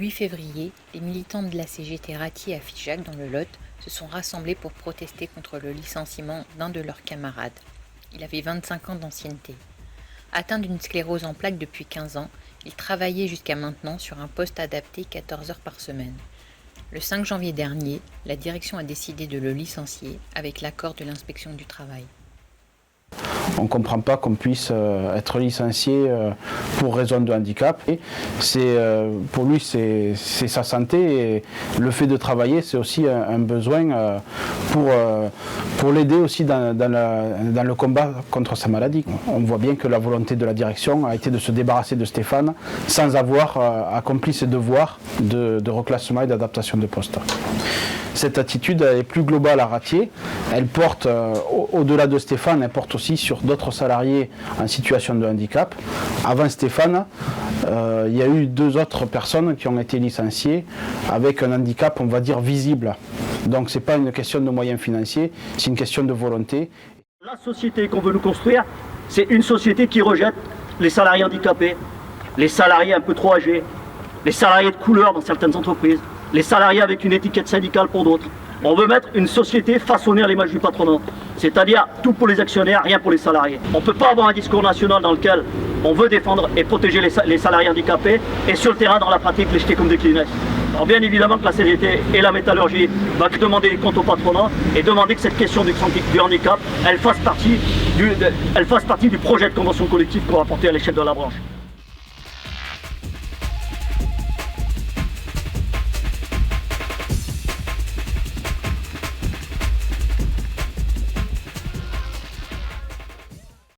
8 février, les militants de la CGT Ratier à Figeac dans le Lot se sont rassemblés pour protester contre le licenciement d'un de leurs camarades. Il avait 25 ans d'ancienneté. Atteint d'une sclérose en plaques depuis 15 ans, il travaillait jusqu'à maintenant sur un poste adapté 14 heures par semaine. Le 5 janvier dernier, la direction a décidé de le licencier avec l'accord de l'inspection du travail. On ne comprend pas qu'on puisse être licencié pour raison de handicap. Pour lui, c'est sa santé et le fait de travailler, c'est aussi un besoin pour l'aider aussi dans le combat contre sa maladie. On voit bien que la volonté de la direction a été de se débarrasser de Stéphane sans avoir accompli ses devoirs de reclassement et d'adaptation de poste. Cette attitude est plus globale à Ratier. Elle porte, au-delà de Stéphane, elle porte aussi sur d'autres salariés en situation de handicap. Avant Stéphane, il y a eu 2 autres personnes qui ont été licenciées avec un handicap, on va dire, visible. Donc ce n'est pas une question de moyens financiers, c'est une question de volonté. La société qu'on veut nous construire, c'est une société qui rejette les salariés handicapés, les salariés un peu trop âgés, les salariés de couleur dans certaines entreprises, les salariés avec une étiquette syndicale pour d'autres. On veut mettre une société façonnée à l'image du patronat, c'est-à-dire tout pour les actionnaires, rien pour les salariés. On ne peut pas avoir un discours national dans lequel on veut défendre et protéger les salariés handicapés et sur le terrain, dans la pratique, les jeter comme des Kleenex. Alors bien évidemment que la CGT et la métallurgie vont demander des comptes au patronat et demander que cette question du handicap, elle fasse partie du projet de convention collective qu'on va porter à l'échelle de la branche.